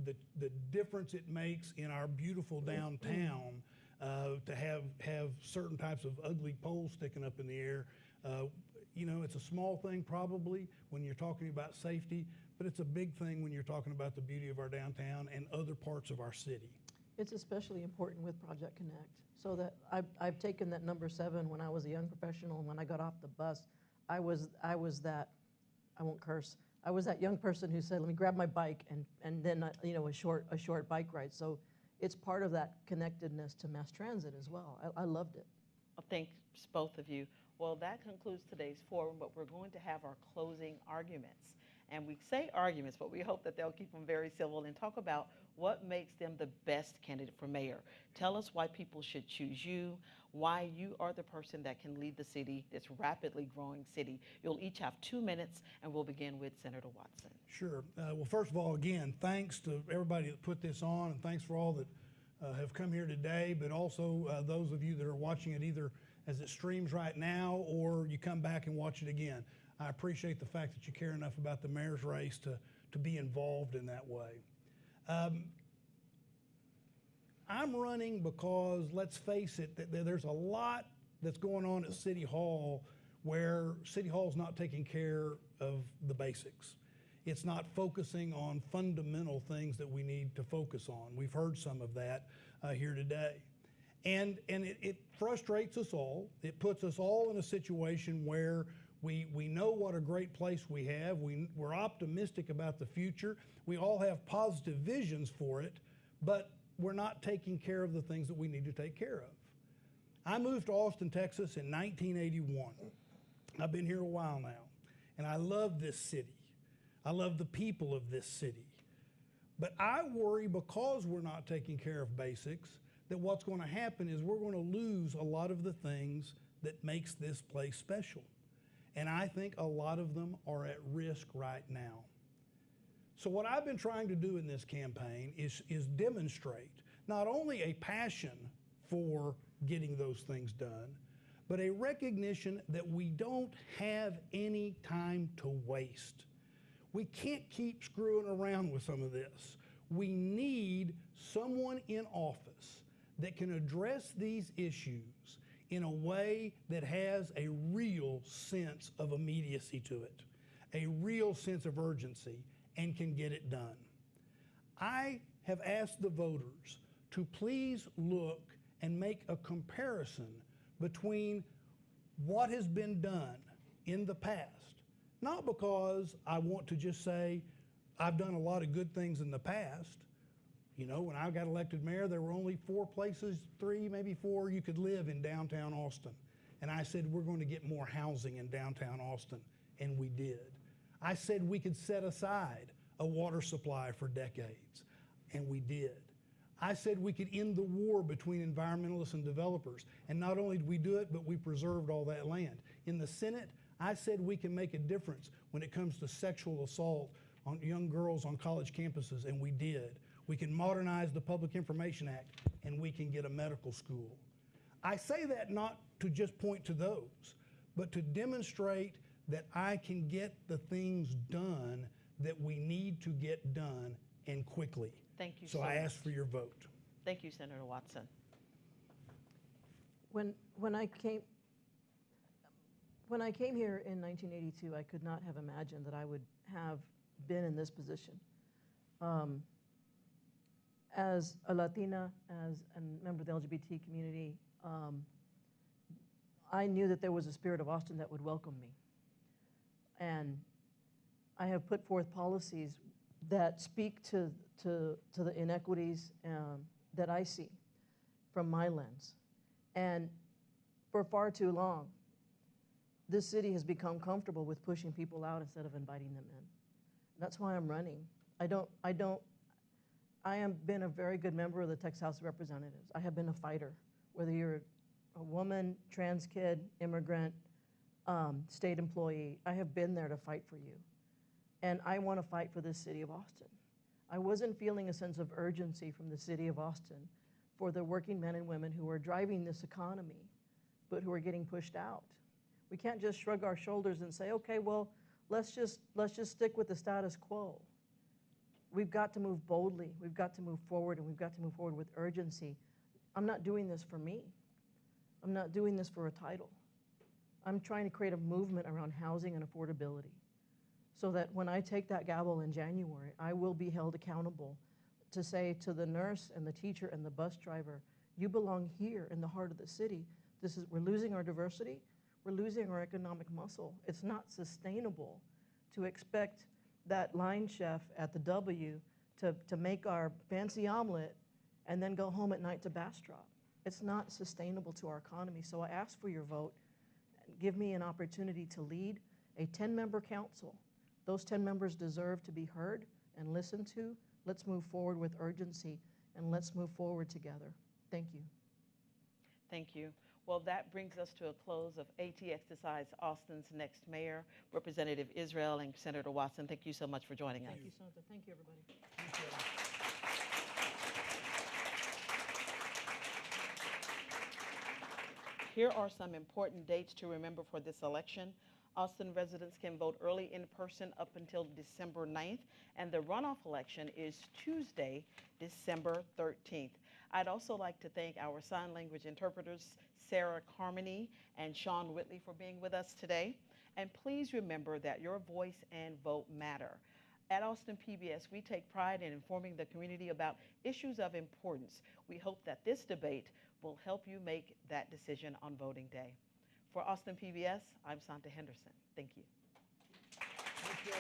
the difference it makes in our beautiful downtown to have certain types of ugly poles sticking up in the air, it's a small thing probably when you're talking about safety, but it's a big thing when you're talking about the beauty of our downtown and other parts of our city. It's especially important with Project Connect. So that I've taken that number 7 when I was a young professional, and when I got off the bus, I was that, I won't curse, I was that young person who said, let me grab my bike and then a short bike ride. So it's part of that connectedness to mass transit as well. I loved it. Well, thanks, both of you. Well, that concludes today's forum, but we're going to have our closing arguments. And we say arguments, but we hope that they'll keep them very civil and talk about what makes them the best candidate for mayor. Tell us why people should choose you, why you are the person that can lead the city, this rapidly growing city. You'll each have 2 minutes, and we'll begin with Senator Watson. Sure. Well, first of all, again, thanks to everybody that put this on, and thanks for all that have come here today, but also those of you that are watching it either as it streams right now or you come back and watch it again. I appreciate the fact that you care enough about the mayor's race to be involved in that way. I'm running because, let's face it, there's a lot that's going on at City Hall where City Hall's not taking care of the basics. It's not focusing on fundamental things that we need to focus on. We've heard some of that here today. And it frustrates us all. It puts us all in a situation where we know what a great place we have. We're optimistic about the future. We all have positive visions for it, but we're not taking care of the things that we need to take care of. I moved to Austin, Texas in 1981. I've been here a while now, and I love this city. I love the people of this city. But I worry, because we're not taking care of basics, that what's going to happen is we're going to lose a lot of the things that makes this place special. And I think a lot of them are at risk right now. So what I've been trying to do in this campaign is demonstrate not only a passion for getting those things done, but a recognition that we don't have any time to waste. We can't keep screwing around with some of this. We need someone in office that can address these issues in a way that has a real sense of immediacy to it, a real sense of urgency, and can get it done. I have asked the voters to please look and make a comparison between what has been done in the past, not because I want to just say I've done a lot of good things in the past. You know, when I got elected mayor, there were only 4 places, 3, maybe 4, you could live in downtown Austin. and I said we're going to get more housing in downtown Austin, and we did. I said we could set aside a water supply for decades, and we did. I said we could end the war between environmentalists and developers, and not only did we do it, but we preserved all that land. In the Senate, I said we can make a difference when it comes to sexual assault on young girls on college campuses, and we did. We can modernize the Public Information Act, and we can get a medical school. I say that not to just point to those, but to demonstrate that I can get the things done that we need to get done, and quickly. Thank you so so I much. ask for your vote. Thank you, Senator Watson. When I came here in 1982, I could not have imagined that I would have been in this position. As a Latina, as a member of the LGBT community, I knew that there was a spirit of Austin that would welcome me. And I have put forth policies that speak to the inequities that I see from my lens. And for far too long, this city has become comfortable with pushing people out instead of inviting them in. That's why I'm running. I have been a very good member of the Texas House of Representatives. I have been a fighter, whether you're a woman, trans kid, immigrant, state employee. I have been there to fight for you. And I want to fight for this city of Austin. I wasn't feeling a sense of urgency from the city of Austin for the working men and women who are driving this economy, but who are getting pushed out. We can't just shrug our shoulders and say, okay, well, let's just stick with the status quo. We've got to move boldly, we've got to move forward, and we've got to move forward with urgency. I'm not doing this for me. I'm not doing this for a title. I'm trying to create a movement around housing and affordability so that when I take that gavel in January, I will be held accountable to say to the nurse and the teacher and the bus driver, you belong here in the heart of the city. We're losing our diversity, we're losing our economic muscle. It's not sustainable to expect that line chef at the W to make our fancy omelet and then go home at night to Bastrop. It's not sustainable to our economy. So I ask for your vote. Give me an opportunity to lead a 10-member council. Those 10 members deserve to be heard and listened to. Let's move forward with urgency, and let's move forward together. Thank you. Thank you. Well, that brings us to a close of ATX Decides Austin's next mayor, Representative Israel and Senator Watson. Thank you so much for joining us. Thank you, Sonta. Thank you, everybody. Thank you. Here are some important dates to remember for this election. Austin residents can vote early in person up until December 9th, and the runoff election is Tuesday, December 13th. I'd also like to thank our sign language interpreters, Sarah Carmody and Sean Whitley, for being with us today. And please remember that your voice and vote matter. At Austin PBS, we take pride in informing the community about issues of importance. We hope that this debate will help you make that decision on voting day. For Austin PBS, I'm Sonta Henderson. Thank you. Thank you.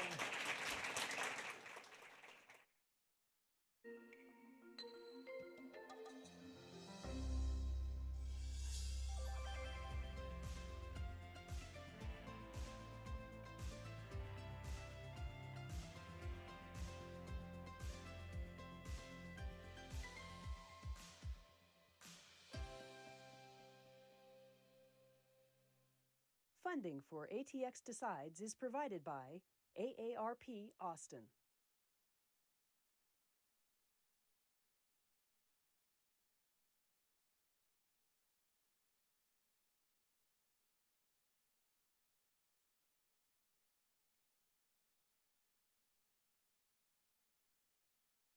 Funding for ATX Decides is provided by AARP Austin.